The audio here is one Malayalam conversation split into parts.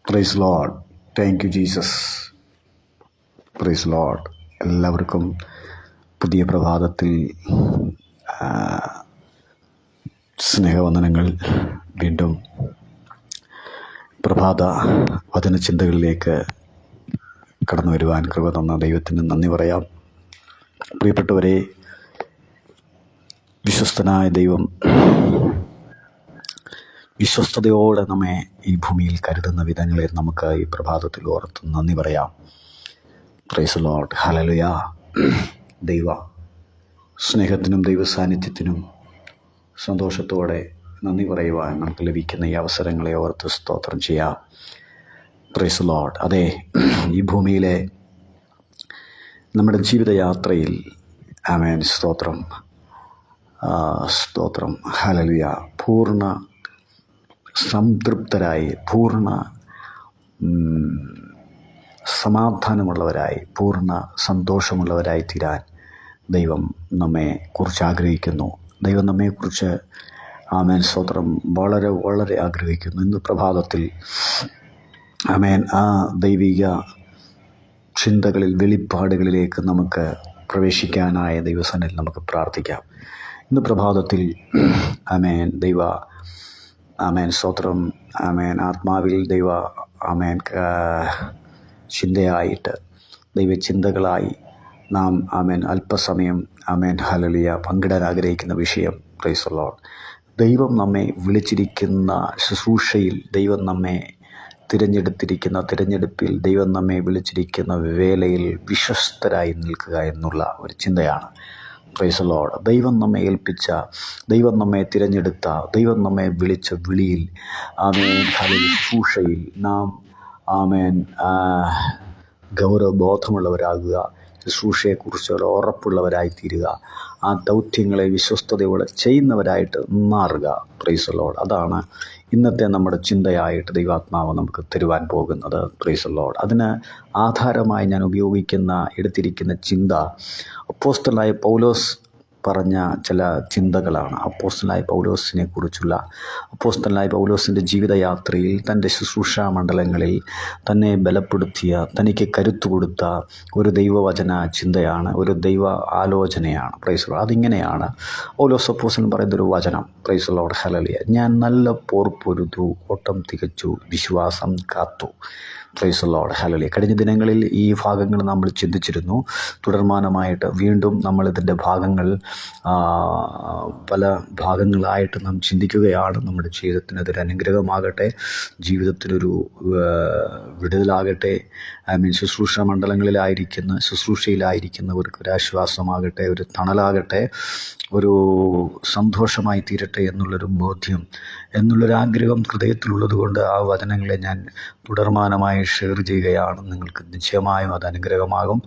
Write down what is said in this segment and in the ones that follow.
Price Lord. Thank you Jesus. Praise Lord. എല്ലാവർക്കും പുതിയ പ്രഭാതത്തിൽ സ്നേഹവന്ദനങ്ങൾ. വീണ്ടും പ്രഭാത വചനചിന്തകളിലേക്ക് കടന്നു വരുവാൻ കൃപ തന്ന ദൈവത്തിന് നന്ദി പറയാം. പ്രിയപ്പെട്ടവരെ, വിശ്വസ്തനായ ദൈവം വിശ്വസ്തയോടെ നമ്മെ ഈ ഭൂമിയിൽ കരുതുന്ന വിധങ്ങളെ നമുക്ക് ഈ പ്രഭാതത്തിൽ ഓർത്ത് നന്ദി പറയാം. Praise Lord. ഹല്ലേലൂയ. ദൈവ സ്നേഹത്തിനും ദൈവ സാന്നിധ്യത്തിനും സന്തോഷത്തോടെ നന്ദി പറയുവാൻ നമുക്ക് ലഭിക്കുന്ന ഈ അവസരങ്ങളെ ഓർത്ത് സ്തോത്രം ചെയ്യാം. Praise Lord. അതെ, ഈ ഭൂമിയിലെ നമ്മുടെ ജീവിതയാത്രയിൽ ആമേൻ, സ്തോത്രം, സ്തോത്രം, ഹല്ലേലൂയ, പൂർണ്ണ സംതൃപ്തരായി, പൂർണ്ണ സമാധാനമുള്ളവരായി, പൂർണ്ണ സന്തോഷമുള്ളവരായി തീരാൻ ദൈവം നമ്മെ കുറിച്ച് ആഗ്രഹിക്കുന്നു. ദൈവം നമ്മെക്കുറിച്ച് ആമേൻ, സ്തോത്രം, വളരെ വളരെ ആഗ്രഹിക്കുന്നു. ഇന്ന് പ്രഭാതത്തിൽ ആമേൻ, ആ ദൈവിക ചിന്തകളിൽ, വെളിപ്പാടുകളിലേക്ക് നമുക്ക് പ്രവേശിക്കാനായ ദൈവസന്നിധിയിൽ നമുക്ക് പ്രാർത്ഥിക്കാം. ഇന്ന് പ്രഭാതത്തിൽ ആമേൻ, ആമേൻ, സ്തോത്രം, ആമേൻ, ആത്മാവിൽ ദൈവ ആമേൻ ചിന്തയായിട്ട്, ദൈവചിന്തകളായി നാം ആമേൻ അല്പസമയം ആമേൻ ഹല്ലേലൂയ പങ്കിടാൻ ആഗ്രഹിക്കുന്ന വിഷയം, പ്രൈസ് ദി ലോർഡ്, ദൈവം നമ്മെ വിളിച്ചിരിക്കുന്ന ശുശ്രൂഷയിൽ, ദൈവം നമ്മെ തിരഞ്ഞെടുപ്പിൽ, ദൈവം നമ്മെ വിളിച്ചിരിക്കുന്ന വേലയിൽ വിശ്വസ്തരായി നിൽക്കുക എന്നുള്ള ഒരു ചിന്തയാണ്. Price the Lord. ദൈവം നമ്മെ ഏൽപ്പിച്ച, ദൈവം നമ്മെ തിരഞ്ഞെടുത്ത, ദൈവം നമ്മെ വിളിച്ച വിളിയിൽ ആമേൻ ഹല്ലേലൂയ ശുശ്രൂഷയിൽ നാം ആമേൻ ഗൗരവബോധമുള്ളവരാകുക, ശുശ്രൂഷയെക്കുറിച്ചുള്ള ഉറപ്പുള്ളവരായി തീരുക, ആ ദൗത്യങ്ങളെ വിശ്വസ്തയോടെ ചെയ്യുന്നവരായിട്ട് മാറുക. Price the Lord. അതാണ് ഇന്നത്തെ നമ്മുടെ ചിന്തയായിട്ട് ദൈവാത്മാവ് നമുക്ക് തരുവാൻ പോകുന്നത്. Price the Lord. അതിന് ആധാരമായി ഞാൻ എടുത്തിരിക്കുന്ന ചിന്ത അപ്പോസ്തലനായ പൗലോസ് പറഞ്ഞ ചില ചിന്തകളാണ്. അപ്പോസ്തലനായ പൗലോസിൻ്റെ ജീവിതയാത്രയിൽ, തൻ്റെ ശുശ്രൂഷാ മണ്ഡലങ്ങളിൽ തന്നെ ബലപ്പെടുത്തിയ, തനിക്ക് കരുത്തു കൊടുത്ത ഒരു ദൈവവചന ചിന്തയാണ്, ഒരു ദൈവ ആലോചനയാണ്. Price the Lord. അതിങ്ങനെയാണ് പൗലോസ് അപ്പോസ്തലൻ പറയുന്നൊരു വചനം. Price the lord. ഹല്ലേലൂയ. ഞാൻ നല്ല പോർ പൊരുതു, ഓട്ടം തികച്ചു, വിശ്വാസം കാത്തു. Price the lord. ഹല്ലേലൂയ. കഴിഞ്ഞ ദിനങ്ങളിൽ ഈ ഭാഗങ്ങൾ നമ്മൾ ചിന്തിച്ചിരുന്നു. തുടർമാനമായിട്ട് വീണ്ടും നമ്മളിതിൻ്റെ ഭാഗങ്ങൾ പല ഭാഗങ്ങളായിട്ട് നാം ചിന്തിക്കുകയാണ്. നമ്മുടെ ജീവിതത്തിന് അതൊരു അനുഗ്രഹമാകട്ടെ, ജീവിതത്തിനൊരു വിടുതലാകട്ടെ, ശുശ്രൂഷ ശുശ്രൂഷയിലായിരിക്കുന്നവർക്ക് ഒരു ആശ്വാസമാകട്ടെ, ഒരു തണലാകട്ടെ, ഒരു സന്തോഷമായി തീരട്ടെ എന്നുള്ളൊരു ബോധ്യം, എന്നുള്ളൊരാഗ്രഹം ഹൃദയത്തിലുള്ളത് കൊണ്ട് ആ വചനങ്ങളെ ഞാൻ തുടർമാനമായി ഷെയർ ചെയ്യുകയാണ്. നിങ്ങൾക്ക് നിശ്ചയമായും അത് അനുഗ്രഹമാകും,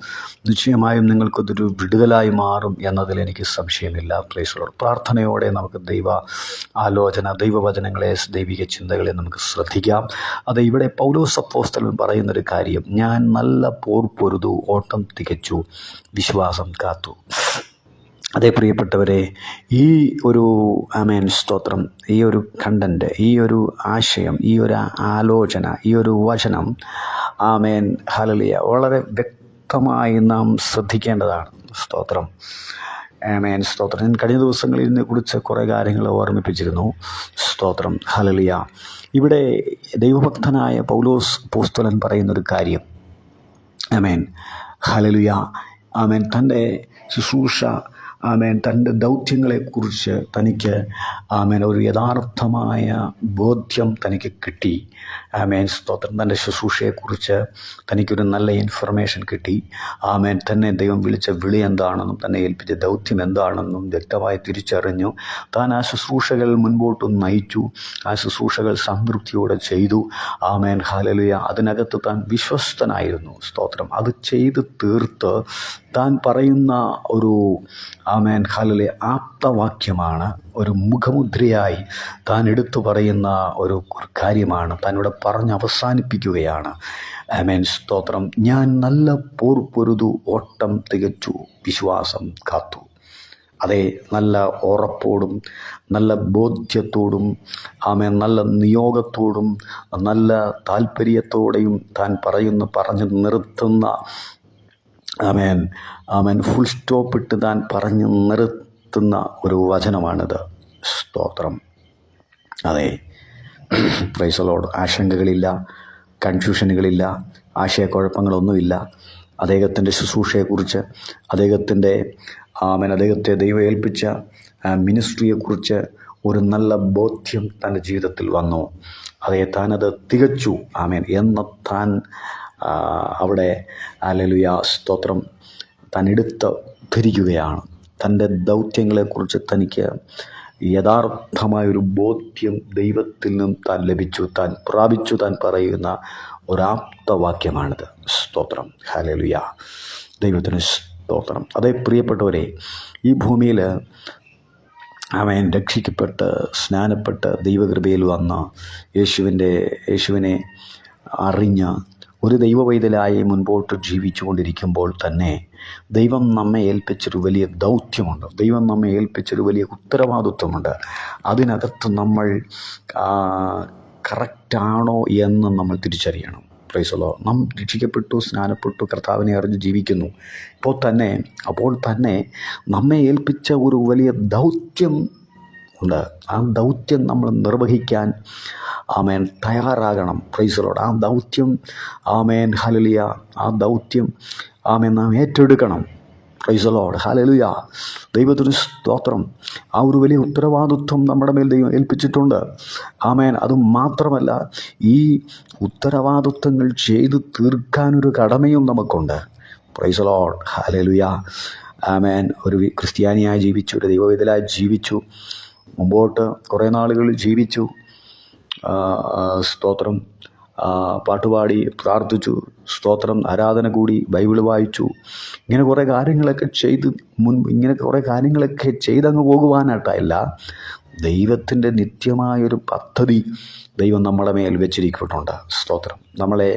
നിശ്ചയമായും നിങ്ങൾക്കതൊരു വിടുതലായി മാറും എന്നതിൽ എനിക്ക് സംശയമില്ല. Price the Lord. പ്രാർത്ഥനയോടെ നമുക്ക് ദൈവ ആലോചന, ദൈവവചനങ്ങളെ, ദൈവിക ചിന്തകളെ നമുക്ക് ശ്രദ്ധിക്കാം. അത് ഇവിടെ പൗലോസ് അപ്പോസ്തലൻ പറയുന്നൊരു കാര്യം, ഞാൻ നല്ല പോർ പൊരുതു, ഓട്ടം തികച്ചു, വിശ്വാസം കാത്തു. അതേ പ്രിയപ്പെട്ടവരെ, ഈ ഒരു ആമേൻ സ്തോത്രം, ഈ ഒരു കണ്ടൻറ്റ്, ഈ ഒരു ആശയം, ഈ ഒരു ആലോചന, ഈ ഒരു വചനം ആമേൻ ഹല്ലേലൂയ വളരെ വ്യക്തമായി നാം ശ്രദ്ധിക്കേണ്ടതാണ്. സ്തോത്രം, ആമേൻ സ്തോത്രം. ഞാൻ കഴിഞ്ഞ ദിവസങ്ങളിൽ ഇതിനെക്കുറിച്ച് കുറേ കാര്യങ്ങൾ ഓർമ്മിപ്പിച്ചിരുന്നു. സ്തോത്രം, ഹല്ലേലൂയ. ഇവിടെ ദൈവഭക്തനായ പൗലോസ് അപ്പോസ്തലൻ പറയുന്നൊരു കാര്യം, ആമേൻ ഹല്ലേലൂയ, ആമേൻ തൻ്റെ ശുശ്രൂഷ, ആമേൻ തൻ്റെ ദൗത്യങ്ങളെക്കുറിച്ച് തനിക്ക് ആമേൻ ഒരു യഥാർത്ഥമായ ബോധ്യം തനിക്ക് കിട്ടി. ആമേൻ സ്തോത്രം. തൻ്റെ ശുശ്രൂഷയെക്കുറിച്ച് തനിക്കൊരു നല്ല ഇൻഫർമേഷൻ കിട്ടി. ആമേൻ തന്നെ ദൈവം വിളിച്ച വിളി എന്താണെന്നും തന്നെ ഏൽപ്പിച്ച ദൗത്യം എന്താണെന്നും വ്യക്തമായി തിരിച്ചറിഞ്ഞു. താൻ ആ ശുശ്രൂഷകൾ മുൻപോട്ട് നയിച്ചു, ആ ശുശ്രൂഷകൾ സംതൃപ്തിയോടെ ചെയ്തു. Amen hallelujah. അതിനകത്ത് താൻ വിശ്വസ്തനായിരുന്നു. സ്തോത്രം. അത് ചെയ്ത് തീർത്ത് താൻ പറയുന്ന ഒരു ആമേൻ ഹല്ലേലൂയ ആപ്തവാക്യമാണ്, ഒരു മുഖമുദ്രയായി താൻ എടുത്തു പറയുന്ന ഒരു കാര്യമാണ്, താനിവിടെ പറഞ്ഞ് അവസാനിപ്പിക്കുകയാണ്. ആമേൻ സ്തോത്രം. ഞാൻ നല്ല പോർ പൊരുതു, ഓട്ടം തികച്ചു, വിശ്വാസം കാത്തു. അതേ, നല്ല ഉറപ്പോടും നല്ല ബോധ്യത്തോടും നല്ല നിയോഗത്തോടും നല്ല താല്പര്യത്തോടെയും താൻ പറഞ്ഞു നിർത്തുന്ന ഫുൾ സ്റ്റോപ്പിട്ട് താൻ പറഞ്ഞു നിർത്തുന്ന ഒരു വചനമാണിത്. സ്തോത്രം. അതെ, പ്രൈസ് ദി ലോർഡ്. ആശങ്കകളില്ല, കൺഫ്യൂഷനുകളില്ല, ആശയക്കുഴപ്പങ്ങളൊന്നുമില്ല. അദ്ദേഹത്തിൻ്റെ ശുശ്രൂഷയെക്കുറിച്ച്, അദ്ദേഹത്തെ ദൈവം ഏൽപ്പിച്ച മിനിസ്ട്രിയെക്കുറിച്ച് ഒരു നല്ല ബോധ്യം തൻ്റെ ജീവിതത്തിൽ വന്നു. താനത് തികച്ചു എന്ന് താൻ അവിടെ ഹല്ലേലൂയ സ്തോത്രം താൻ എടുത്ത് ധരിക്കുകയാണ്. തൻ്റെ ദൗത്യങ്ങളെക്കുറിച്ച് തനിക്ക് യഥാർത്ഥമായൊരു ബോധ്യം ദൈവത്തിൽ നിന്നും താൻ ലഭിച്ചു, താൻ പ്രാപിച്ചു, താൻ പറയുന്ന ഒരാപ്തവാക്യമാണിത്. സ്തോത്രം. ഹല്ലേലൂയ. ദൈവത്തിന് സ്തോത്രം. അതേ, പ്രിയപ്പെട്ടവരെ, ഈ ഭൂമിയിൽ രക്ഷിക്കപ്പെട്ട് സ്നാനപ്പെട്ട് ദൈവകൃപയിൽ വന്ന യേശുവിനെ അറിഞ്ഞ ഒരു ദൈവവൈതലായി മുൻപോട്ട് ജീവിച്ചു കൊണ്ടിരിക്കുമ്പോൾ തന്നെ ദൈവം നമ്മെ ഏൽപ്പിച്ചൊരു വലിയ ദൗത്യമുണ്ട്. ദൈവം നമ്മെ ഏൽപ്പിച്ചൊരു വലിയ ഉത്തരവാദിത്വമുണ്ട്. അതിനകത്ത് നമ്മൾ കറക്റ്റാണോ എന്ന് നമ്മൾ തിരിച്ചറിയണം. Price the Lord. നാം രക്ഷിക്കപ്പെട്ടു, സ്നാനപ്പെട്ടു, കർത്താവിനെ അറിഞ്ഞ് ജീവിക്കുന്നു. അപ്പോൾ തന്നെ നമ്മെ ഏൽപ്പിച്ച ഒരു വലിയ ദൗത്യം ഉണ്ട്. ആ ദൗത്യം നമ്മൾ നിർവഹിക്കാൻ തയ്യാറാകണം. Price the Lord. ആ ദൗത്യം ഹല്ലേലൂയ, ആ ദൗത്യം നാം ഏറ്റെടുക്കണം. Price the lord. ഹല്ലേലൂയ. ദൈവത്തിന് സ്തോത്രം. ആ ഒരു വലിയ ഉത്തരവാദിത്വം നമ്മുടെ മേൽ ദൈവം ഏൽപ്പിച്ചിട്ടുണ്ട്. അത് മാത്രമല്ല, ഈ ഉത്തരവാദിത്വങ്ങൾ ചെയ്തു തീർക്കാനൊരു കടമയും നമുക്കുണ്ട്. Price the lord. ഹല്ലേലൂയ. ഒരു ക്രിസ്ത്യാനിയായി ജീവിച്ചു, ഒരു ദൈവവേദലായി ജീവിച്ചു, മുമ്പോട്ട് കുറേ നാളുകൾ ജീവിച്ചു. സ്തോത്രം. പാട്ടുപാടി പ്രാർത്ഥിച്ചു, സ്തോത്രം, ആരാധന കൂടി, ബൈബിൾ വായിച്ചു, ഇങ്ങനെ കുറേ കാര്യങ്ങളൊക്കെ ചെയ്തങ്ങ് പോകുവാനായിട്ടല്ല. ദൈവത്തിൻ്റെ നിത്യമായൊരു പദ്ധതി ദൈവം നമ്മളെ മേൽ വെച്ചിരിക്കുന്നുണ്ട്. സ്തോത്രം. നമ്മളെ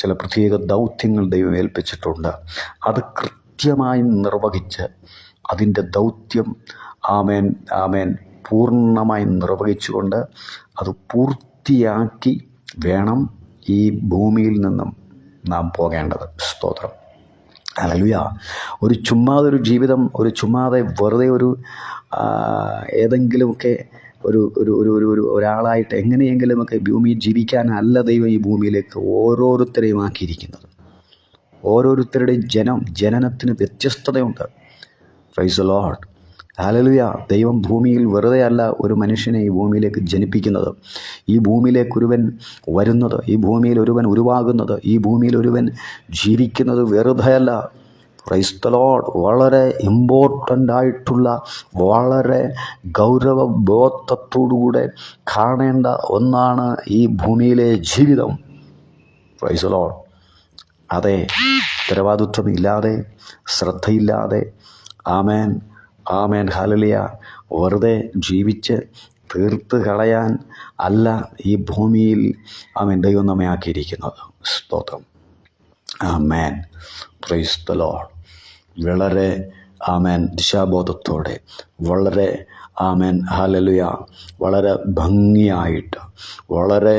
ചില പ്രത്യേക ദൗത്യങ്ങൾ ദൈവം ഏൽപ്പിച്ചിട്ടുണ്ട്. അത് കൃത്യമായി നിർവഹിച്ച് അതിൻ്റെ ദൗത്യം പൂർണ്ണമായി നിർവഹിച്ചുകൊണ്ട് അത് പൂർത്തിയാക്കി വേണം ഈ ഭൂമിയിൽ നിന്നും നാം പോകേണ്ടത്. സ്തോത്രം. ഹല്ലേലൂയ. ഒരു ജീവിതം വെറുതെ ഏതെങ്കിലുമൊക്കെ ഒരാളായിട്ട് എങ്ങനെയെങ്കിലുമൊക്കെ ഭൂമിയിൽ ജീവിക്കാനല്ല ദൈവം ഈ ഭൂമിയിലേക്ക് ഓരോരുത്തരെയും ആക്കിയിരിക്കുന്നത്. ഓരോരുത്തരുടെയും ജനനത്തിന് വ്യത്യസ്തതയുണ്ട്. Praise the lord. ഹല്ലേലൂയ. ദൈവം ഭൂമിയിൽ വെറുതെ അല്ല ഒരു മനുഷ്യനെ ഈ ഭൂമിയിലേക്ക് ജനിപ്പിക്കുന്നത്. ഈ ഭൂമിയിലേക്ക് ഒരുവൻ വരുന്നത്, ഈ ഭൂമിയിൽ ഒരുവൻ ഉരുവാകുന്നത്, ഈ ഭൂമിയിൽ ഒരുവൻ ജീവിക്കുന്നത് വെറുതെയല്ല. Price the Lord. വളരെ ഇമ്പോർട്ടൻ്റ് ആയിട്ടുള്ള, വളരെ ഗൗരവബോധത്തോടുകൂടെ കാണേണ്ട ഒന്നാണ് ഈ ഭൂമിയിലെ ജീവിതം. Price the Lord. അതെ, ഉത്തരവാദിത്വമില്ലാതെ, ശ്രദ്ധയില്ലാതെ ഹല്ലേലൂയ വെറുതെ ജീവിച്ച് തീർത്ത് കളയാൻ അല്ല ഈ ഭൂമിയിൽ ദൈവം നമ്മെ ആക്കിയിരിക്കുന്നത്. സ്തോത്രം. Price the Lord. വളരെ ദിശാബോധത്തോടെ, വളരെ ഹല്ലേലൂയ വളരെ ഭംഗിയായിട്ട്, വളരെ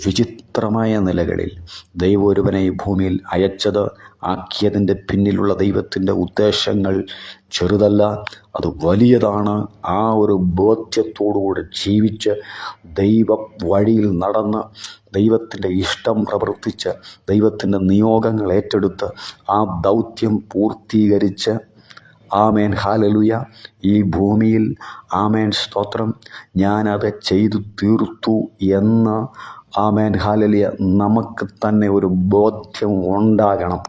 വിചിത്രമായ നിലകളിൽ ദൈവം ഒരുവനെ ഈ ഭൂമിയിൽ ആക്കിയതിൻ്റെ പിന്നിലുള്ള ദൈവത്തിൻ്റെ ഉദ്ദേശങ്ങൾ ചെറുതല്ല, അത് വലിയതാണ്. ആ ഒരു ബോധ്യത്തോടുകൂടെ ജീവിച്ച് ദൈവ വഴിയിൽ നടന്ന് ദൈവത്തിൻ്റെ ഇഷ്ടം പ്രവർത്തിച്ച് ദൈവത്തിൻ്റെ നിയോഗങ്ങൾ ഏറ്റെടുത്ത് ആ ദൗത്യം പൂർത്തീകരിച്ച് ഹല്ലേലൂയ ഈ ഭൂമിയിൽ സ്തോത്രം ഞാനത് ചെയ്തു തീർത്തു എന്ന് ഹല്ലേലൂയ നമുക്ക് തന്നെ ഒരു ബോധ്യം ഉണ്ടാകണം.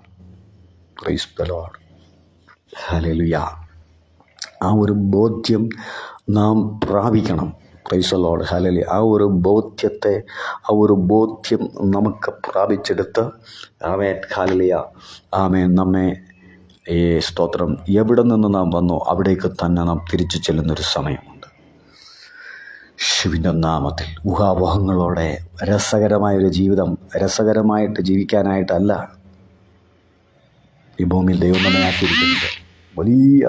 Praise the lord. ഹല്ലേലൂയ. ആ ഒരു ബോധ്യം നാം പ്രാപിക്കണം. Praise the lord. ഹല്ലേലൂയ. ആ ഒരു ബോധ്യം നമുക്ക് പ്രാപിച്ചെടുത്ത് ഹല്ലേലൂയ നമ്മെ ഈ സ്തോത്രം എവിടെ നിന്ന് നാം വന്നോ അവിടേക്ക് തന്നെ നാം തിരിച്ചു ചെല്ലുന്നൊരു സമയമുണ്ട്. യേശുവിൻ്റെ നാമത്തിൽ ഊഹാപോഹങ്ങളോടെ രസകരമായൊരു ജീവിതം രസകരമായിട്ട് ജീവിക്കാനായിട്ടല്ല ഈ ഭൂമിയിൽ ദൈവം നമ്മെ ആക്കിയിരിക്കുന്നത്. വലിയ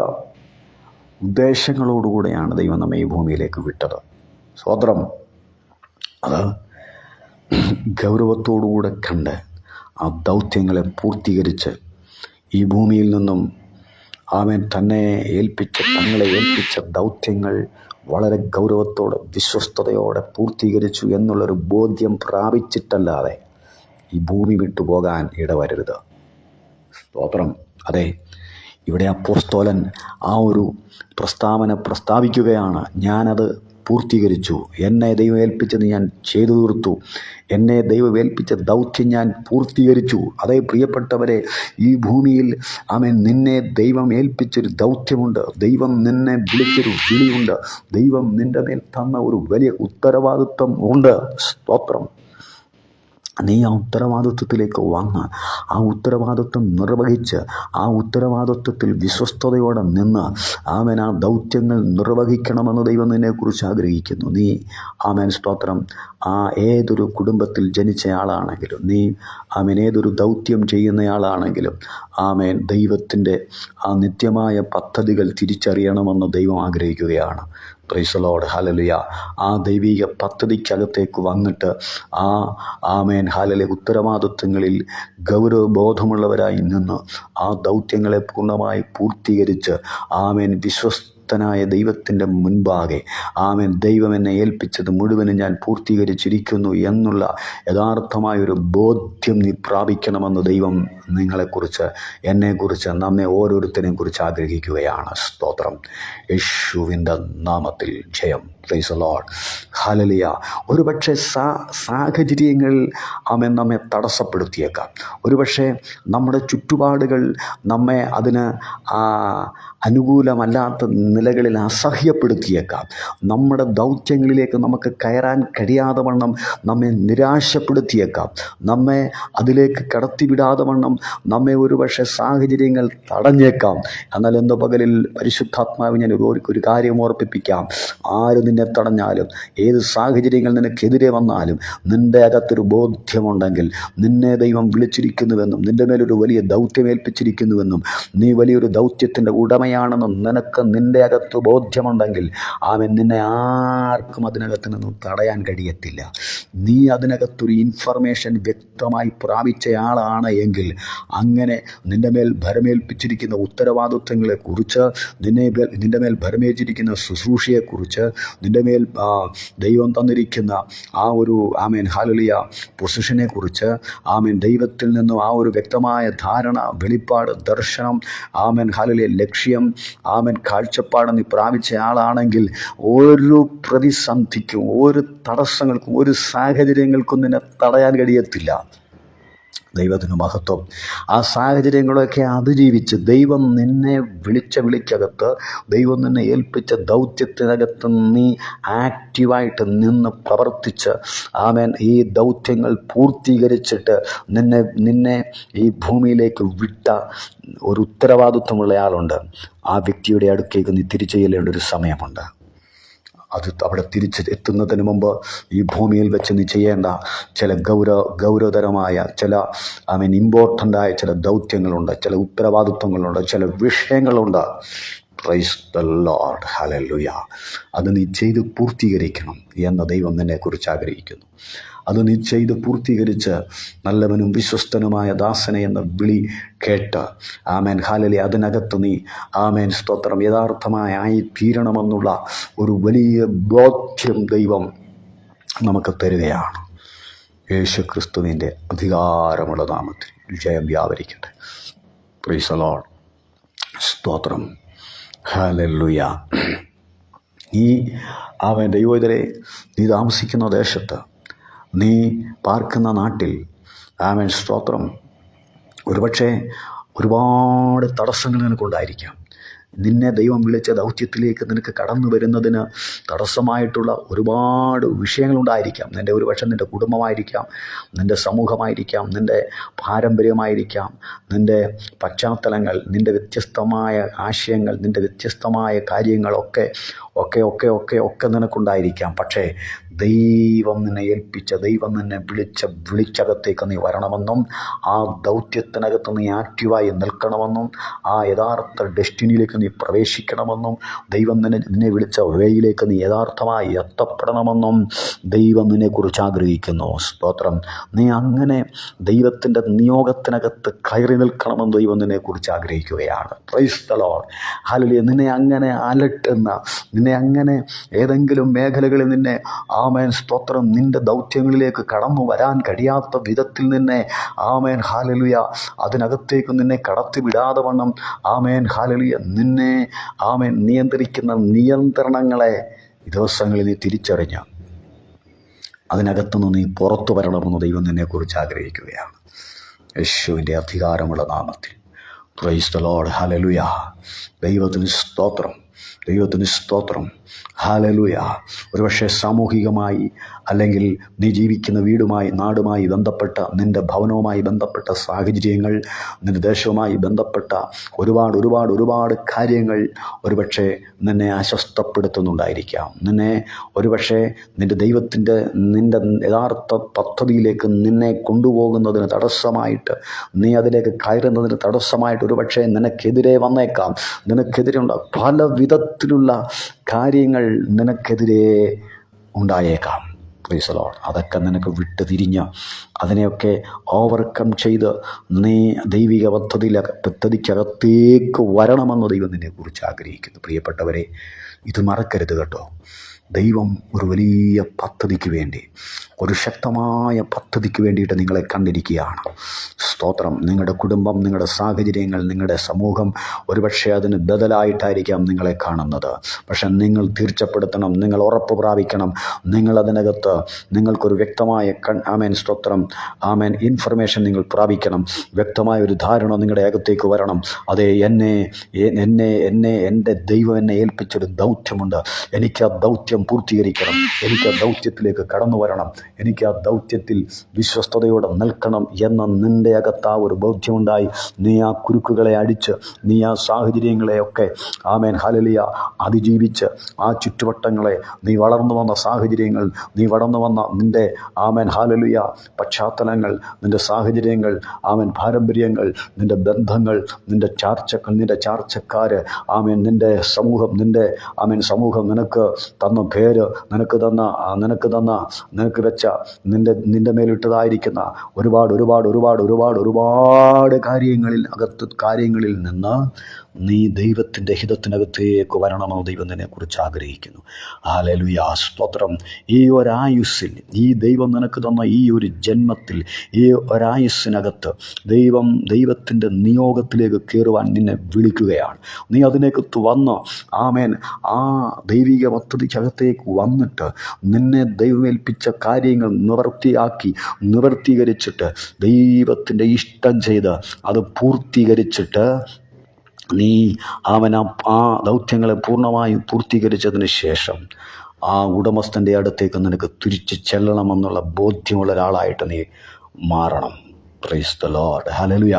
ഉദ്ദേശങ്ങളോടുകൂടെയാണ് ദൈവം നമ്മെ ഈ ഭൂമിയിലേക്ക് വിട്ടത്. സ്വതന്ത്രം അത് ഗൗരവത്തോടുകൂടെ കണ്ട് ആ ദൗത്യങ്ങളെ പൂർത്തീകരിച്ച് ഈ ഭൂമിയിൽ നിന്നും തങ്ങളെ ഏൽപ്പിച്ച ദൗത്യങ്ങൾ വളരെ ഗൗരവത്തോടെ വിശ്വസ്തയോടെ പൂർത്തീകരിച്ചു എന്നുള്ളൊരു ബോധ്യം പ്രാപിച്ചിട്ടല്ലാതെ ഈ ഭൂമി വിട്ടുപോകാൻ ഇടവരരുത്. സ്തോത്രം. അതെ, ഇവിടെ അപ്പോസ്തലൻ ആ ഒരു പ്രസ്താവിക്കുകയാണ്. ഞാനത് പൂർത്തീകരിച്ചു. എന്നെ ദൈവം ഏൽപ്പിച്ചത് ഞാൻ ചെയ്തു തീർത്തു. എന്നെ ദൈവം ഏൽപ്പിച്ച ദൗത്യം ഞാൻ പൂർത്തീകരിച്ചു. അതേ പ്രിയപ്പെട്ടവരെ, ഈ ഭൂമിയിൽ നിന്നെ ദൈവം ഏൽപ്പിച്ചൊരു ദൗത്യമുണ്ട്. ദൈവം നിന്നെ വിളിച്ചൊരു വിളിയുണ്ട്. ദൈവം നിന്റെ മേൽ തന്ന ഒരു വലിയ ഉത്തരവാദിത്വം ഉണ്ട്. സ്തോത്രം. നീ ആ ഉത്തരവാദിത്വത്തിലേക്ക് വന്ന് ആ ഉത്തരവാദിത്വം നിർവഹിച്ച് ആ ഉത്തരവാദിത്വത്തിൽ വിശ്വസ്തയോടെ നിന്ന് ആ ദൗത്യങ്ങൾ നിർവഹിക്കണമെന്ന് ദൈവം നിന്നെക്കുറിച്ച് ആഗ്രഹിക്കുന്നു. നീ സ്തോത്രം, ഏതൊരു കുടുംബത്തിൽ ജനിച്ചയാളാണെങ്കിലും, നീ ഏതൊരു ദൗത്യം ചെയ്യുന്നയാളാണെങ്കിലും ദൈവത്തിൻ്റെ ആ നിത്യമായ പദ്ധതികൾ തിരിച്ചറിയണമെന്ന് ദൈവം ആഗ്രഹിക്കുകയാണ്. Price the lord. ഹല്ലേലൂയ. ആ ദൈവിക പദ്ധതിക്കകത്തേക്ക് വന്നിട്ട് ഹല്ലേലൂയ ഉത്തരവാദിത്വങ്ങളിൽ ഗൗരവബോധമുള്ളവരായി നിന്ന് ആ ദൗത്യങ്ങളെ പൂർണ്ണമായി പൂർത്തീകരിച്ച് വിശ്വസ്തനായ ദൈവത്തിൻ്റെ മുൻപാകെ ദൈവം എന്നെ ഏൽപ്പിച്ചത് മുഴുവനും ഞാൻ പൂർത്തീകരിച്ചിരിക്കുന്നു എന്നുള്ള യഥാർത്ഥമായൊരു ബോധ്യം നീ പ്രാപിക്കണമെന്ന് ദൈവം നിങ്ങളെക്കുറിച്ച്, എന്നെക്കുറിച്ച്, നമ്മെ ഓരോരുത്തരെയും കുറിച്ച് ആഗ്രഹിക്കുകയാണ്. സ്തോത്രം. യേശുവിൻ്റെ നാമത്തിൽ ജയം. Price the lord. ഹല്ലേലൂയ. ഒരുപക്ഷെ സാഹചര്യങ്ങൾ നമ്മെ തടസ്സപ്പെടുത്തിയേക്കാം. ഒരുപക്ഷെ നമ്മുടെ ചുറ്റുപാടുകൾ നമ്മെ അതിന് അനുകൂലമല്ലാത്ത നിലകളിൽ അസഹ്യപ്പെടുത്തിയേക്കാം. നമ്മുടെ ദൗത്യങ്ങളിലേക്ക് നമുക്ക് കയറാൻ കഴിയാതെ വണ്ണം നമ്മെ നിരാശപ്പെടുത്തിയേക്കാം. നമ്മെ അതിലേക്ക് കടത്തിവിടാതെ വണ്ണം നമ്മെ ഒരുപക്ഷെ സാഹചര്യങ്ങൾ തടഞ്ഞേക്കാം. എന്നാൽ എന്തോ പകലിൽ പരിശുദ്ധാത്മാവ് ഞാൻ ഒരു കാര്യം ഓർപ്പിപ്പിക്കാം. ആര് നിന്നെ തടഞ്ഞാലും, ഏത് സാഹചര്യങ്ങൾ നിനക്കെതിരെ വന്നാലും, നിൻ്റെ അകത്തൊരു ബോധ്യമുണ്ടെങ്കിൽ നിന്നെ ദൈവം വിളിച്ചിരിക്കുന്നുവെന്നും നിൻ്റെ മേലൊരു വലിയ ദൗത്യം ഏൽപ്പിച്ചിരിക്കുന്നുവെന്നും നീ വലിയൊരു ദൗത്യത്തിൻ്റെ ഉടമയാണെന്നും നിൻ്റെ അകത്ത് ബോധ്യമുണ്ടെങ്കിൽ നിന്നെ ആർക്കും അതിനകത്ത് നിന്നും തടയാൻ കഴിയത്തില്ല. നീ അതിനകത്തൊരു ഇൻഫർമേഷൻ വ്യക്തമായി പ്രാപിച്ചയാളാണ് എങ്കിൽ അങ്ങനെ നിൻ്റെ മേൽ ഭരമേൽപ്പിച്ചിരിക്കുന്ന ഉത്തരവാദിത്വങ്ങളെക്കുറിച്ച്, നിൻ്റെ മേൽ ഭരമേൽപ്പിച്ചിരിക്കുന്ന ശുശ്രൂഷയെക്കുറിച്ച്, നിൻ്റെ മേൽ ദൈവം തന്നിരിക്കുന്ന ആ ഒരു ഹല്ലേലൂയ പൊസിഷനെക്കുറിച്ച് ദൈവത്തിൽ നിന്നും ആ ഒരു വ്യക്തമായ ധാരണ, വെളിപ്പാട്, ദർശനം, ഹല്ലേലൂയ ലക്ഷ്യം, കാഴ്ചപ്പാട് നീ പ്രാപിച്ച ആളാണെങ്കിൽ ഒരു പ്രതിസന്ധിക്കും, ഒരു തടസ്സങ്ങൾക്കും, ഒരു സാഹചര്യങ്ങൾക്കും നിന്നെ തടയാൻ കഴിയത്തില്ല. ദൈവത്തിന് മഹത്വം. ആ സാഹചര്യങ്ങളൊക്കെ അതിജീവിച്ച് ദൈവം നിന്നെ വിളിച്ച വിളിക്കകത്ത്, ദൈവം നിന്നെ ഏൽപ്പിച്ച ദൗത്യത്തിനകത്ത് നീ ആക്റ്റീവായിട്ട് നിന്ന് പ്രവർത്തിച്ച് ഈ ദൗത്യങ്ങൾ പൂർത്തീകരിച്ചിട്ട് നിന്നെ ഈ ഭൂമിയിലേക്ക് വിട്ട ഒരു ഉത്തരവാദിത്വമുള്ള ആളുണ്ട്. ആ വ്യക്തിയുടെ അടുക്കേക്ക് നീ തിരിച്ചു ചെല്ലേണ്ട ഒരു സമയമുണ്ട്. അത് അവിടെ തിരിച്ച് എത്തുന്നതിന് മുമ്പ് ഈ ഭൂമിയിൽ വെച്ച് നീ ചെയ്യേണ്ട ചില ഗൗരവതരമായ ചില ഇമ്പോർട്ടൻ്റായ ചില ദൗത്യങ്ങളുണ്ട്, ചില ഉത്തരവാദിത്വങ്ങളുണ്ട്, ചില വിഷയങ്ങളുണ്ട്. Praise the lord. ഹല്ലേലൂയ. അത് നീ ചെയ്ത് പൂർത്തീകരിക്കണം എന്ന് ദൈവം നിന്നെക്കുറിച്ച് ആഗ്രഹിക്കുന്നു. അത് നീ ചെയ്ത് പൂർത്തീകരിച്ച് നല്ലവനും വിശ്വസ്തനുമായ ദാസനെ എന്ന വിളി കേട്ട് ഹല്ലേലൂയ അതിനകത്ത് നീ സ്തോത്രം യഥാർത്ഥമായി തീരണമെന്നുള്ള ഒരു വലിയ ബോധ്യം ദൈവം നമുക്ക് തരികയാണ്. യേശു ക്രിസ്തുവിൻ്റെ അധികാരമുള്ള നാമത്തിൽ ജയം വ്യാപരിക്കട്ടെ. Praise the lord. സ്തോത്രം. ഹല്ലേലൂയ. ഈ ദൈവോദരെ, നീ താമസിക്കുന്ന ദേശത്ത്, നീ പാർക്കുന്ന നാട്ടിൽ സ്തോത്രം ഒരുപക്ഷെ ഒരുപാട് തടസ്സങ്ങൾ നിനക്കുണ്ടായിരിക്കാം. നിന്നെ ദൈവം വിളിച്ച ദൗത്യത്തിലേക്ക് നിനക്ക് കടന്നു വരുന്നതിന് തടസ്സമായിട്ടുള്ള ഒരുപാട് വിഷയങ്ങളുണ്ടായിരിക്കാം. ഒരുപക്ഷെ നിൻ്റെ കുടുംബമായിരിക്കാം, നിൻ്റെ സമൂഹമായിരിക്കാം, നിൻ്റെ പാരമ്പര്യമായിരിക്കാം, നിൻ്റെ പശ്ചാത്തലങ്ങൾ, നിൻ്റെ വ്യത്യസ്തമായ ആശയങ്ങൾ, നിൻ്റെ വ്യത്യസ്തമായ കാര്യങ്ങളൊക്കെ നിനക്കുണ്ടായിരിക്കാം. പക്ഷേ ദൈവം നിന്നെ ഏൽപ്പിച്ച, ദൈവം നിന്നെ വിളിക്കകത്തേക്ക് നീ വരണമെന്നും ആ ദൗത്യത്തിനകത്ത് നീ ആക്റ്റീവായി നിൽക്കണമെന്നും ആ യഥാർത്ഥ ഡെസ്റ്റിനിയിലേക്ക് നീ പ്രവേശിക്കണമെന്നും ദൈവം നിന്നെ വിളിച്ച വേയിലേക്ക് നീ യഥാർത്ഥമായി എത്തപ്പെടണമെന്നും ദൈവം നിന്നെക്കുറിച്ച് ആഗ്രഹിക്കുന്നു. സ്തോത്രം. നീ അങ്ങനെ ദൈവത്തിൻ്റെ നിയോഗത്തിനകത്ത് കയറി നിൽക്കണമെന്ന് ദൈവം നിന്നെക്കുറിച്ച് ആഗ്രഹിക്കുകയാണ്. Price the lord. ഹല്ലേലൂയ. നിന്നെ അങ്ങനെ അലട്ടുന്ന, നിന്നെ അങ്ങനെ ഏതെങ്കിലും മേഖലകളിൽ നിന്നെ ആമേൻ സ്തോത്രം നിൻ്റെ ദൗത്യങ്ങളിലേക്ക് കടന്നു വരാൻ കഴിയാത്ത വിധത്തിൽ നിന്നെ ആമേൻ ഹല്ലേലൂയ അതിനകത്തേക്ക് നിന്നെ കടത്തിവിടാതെ വണ്ണം ആമേൻ ഹല്ലേലൂയ നിന്നെ ആമേൻ നിയന്ത്രിക്കുന്ന നിയന്ത്രണങ്ങളെ ഈ ദിവസങ്ങളിൽ നീ തിരിച്ചറിഞ്ഞ് അതിനകത്തുനിന്ന് നീ പുറത്തു വരണമെന്ന് ദൈവം നിന്നെക്കുറിച്ച് ആഗ്രഹിക്കുകയാണ്. യേശുവിൻ്റെ അധികാരമുള്ള നാമത്തിൽ. Price the lord. ഹല്ലേലൂയ. ദൈവത്തിന് സ്തോത്രം, ദൈവത്തിന് സ്തോത്രം. ഹല്ലേലൂയ. ഒരുപക്ഷെ സാമൂഹികമായി അല്ലെങ്കിൽ നീ ജീവിക്കുന്ന വീടുമായി, നാടുമായി ബന്ധപ്പെട്ട, നിൻ്റെ ഭവനവുമായി ബന്ധപ്പെട്ട സാഹചര്യങ്ങൾ, നിൻ്റെ ദേശവുമായി ബന്ധപ്പെട്ട ഒരുപാട് കാര്യങ്ങൾ ഒരുപക്ഷെ നിന്നെ അസ്വസ്ഥപ്പെടുത്തുന്നുണ്ടായിരിക്കാം. നിന്നെ ഒരുപക്ഷെ നിൻ്റെ നിൻ്റെ യഥാർത്ഥ പദ്ധതിയിലേക്ക് നിന്നെ കൊണ്ടുപോകുന്നതിന് തടസ്സമായിട്ട്, നീ അതിലേക്ക് കയറുന്നതിന് തടസ്സമായിട്ട് ഒരുപക്ഷെ നിനക്കെതിരെ വന്നേക്കാം. നിനക്കെതിരെ പല വിധത്തിലുള്ള കാര്യങ്ങൾ നിനക്കെതിരെ ഉണ്ടായേക്കാം. Price the Lord. അതൊക്കെ നിനക്ക് വിട്ട് തിരിഞ്ഞ് അതിനെയൊക്കെ ഓവർകം ചെയ്ത് നീ ദൈവിക പദ്ധതിക്കകത്തേക്ക് വരണമെന്ന് ദൈവം നിന്നെക്കുറിച്ച് ആഗ്രഹിക്കുന്നു. പ്രിയപ്പെട്ടവരെ, ഇത് മറക്കരുത് കേട്ടോ. ദൈവം ഒരു വലിയ പദ്ധതിക്ക് വേണ്ടി, ഒരു ശക്തമായ പദ്ധതിക്ക് വേണ്ടിയിട്ട് നിങ്ങളെ കണ്ടിരിക്കുകയാണ്. സ്തോത്രം. നിങ്ങളുടെ കുടുംബം, നിങ്ങളുടെ സാഹചര്യങ്ങൾ, നിങ്ങളുടെ സമൂഹം ഒരുപക്ഷെ അതിന് ബദലായിട്ടായിരിക്കാം നിങ്ങളെ കാണുന്നത്. പക്ഷെ നിങ്ങൾ തീർച്ചപ്പെടുത്തണം, നിങ്ങൾ ഉറപ്പ് പ്രാപിക്കണം. നിങ്ങളതിനകത്ത് നിങ്ങൾക്കൊരു വ്യക്തമായ ആമേൻ സ്തോത്രം ആമേൻ ഇൻഫർമേഷൻ നിങ്ങൾ പ്രാപിക്കണം. വ്യക്തമായ ഒരു ധാരണ നിങ്ങളുടെ അകത്തേക്ക് വരണം. അതേ, എൻ്റെ ദൈവം എന്നെ ഏൽപ്പിച്ചൊരു ദൗത്യമുണ്ട്. എനിക്ക് ആ ദൗത്യം പൂർത്തീകരിക്കണം. എനിക്ക് ആ ദൗത്യത്തിലേക്ക് കടന്നു വരണം. എനിക്ക് ആ ദൗത്യത്തിൽ വിശ്വസ്തയോടെ നിൽക്കണം എന്ന നിൻ്റെ അകത്ത് ആ ഒരു ബോധ്യമുണ്ടായി നീ ആ കുരുക്കുകളെ അടിച്ച്, നീ ആ സാഹചര്യങ്ങളെയൊക്കെ ആമേൻ ഹല്ലേലൂയ അതിജീവിച്ച്, ആ ചുറ്റുവട്ടങ്ങളെ, നീ വളർന്നു വന്ന സാഹചര്യങ്ങൾ, നീ വളർന്നു വന്ന നിൻ്റെ ആമേൻ ഹല്ലേലൂയ പശ്ചാത്തലങ്ങൾ, നിൻ്റെ സാഹചര്യങ്ങൾ, ആമേൻ പാരമ്പര്യങ്ങൾ, നിൻ്റെ ബന്ധങ്ങൾ, നിൻ്റെ ചാർച്ചക്കാർ, ആമേൻ നിൻ്റെ സമൂഹം, നിൻ്റെ ആമേൻ സമൂഹം നിനക്ക് തന്ന പേര്, നിനക്ക് വെച്ച നിൻ്റെ മേലിട്ടതായിരിക്കുന്ന ഒരുപാട് കാര്യങ്ങളിൽ നിന്ന് നീ ദൈവത്തിൻ്റെ ഹിതത്തിനകത്തേക്ക് വരണമെന്ന് ദൈവം നിന്നെക്കുറിച്ച് ആഗ്രഹിക്കുന്നു. ഹല്ലേലൂയ. സ്തോത്രം. ഈ ഒരായുസ്സിൽ, ഈ ദൈവം നിനക്ക് തന്ന ഈ ഒരു ജന്മത്തിൽ, ഈ ഒരായുസ്സിനകത്ത് ദൈവത്തിൻ്റെ നിയോഗത്തിലേക്ക് കയറുവാൻ നിന്നെ വിളിക്കുകയാണ്. നീ അതിനകത്ത് വന്ന് ആമേൻ ആ ദൈവിക പദ്ധതിക്കകത്തേക്ക് വന്നിട്ട് നിന്നെ ദൈവമേൽപ്പിച്ച കാര്യങ്ങൾ നിവർത്തീകരിച്ചിട്ട് ദൈവത്തിൻ്റെ ഇഷ്ടം ചെയ്ത് അത് പൂർത്തീകരിച്ചിട്ട് നീ ആ ദൗത്യങ്ങളെ പൂർണ്ണമായും പൂർത്തീകരിച്ചതിന് ശേഷം ആ ഉടമസ്ഥൻ്റെ അടുത്തേക്ക് നിനക്ക് തിരിച്ച് ചെല്ലണമെന്നുള്ള ബോധ്യമുള്ള ഒരാളായിട്ട് നീ മാറണം. Price the lord. ഹല്ലേലൂയ.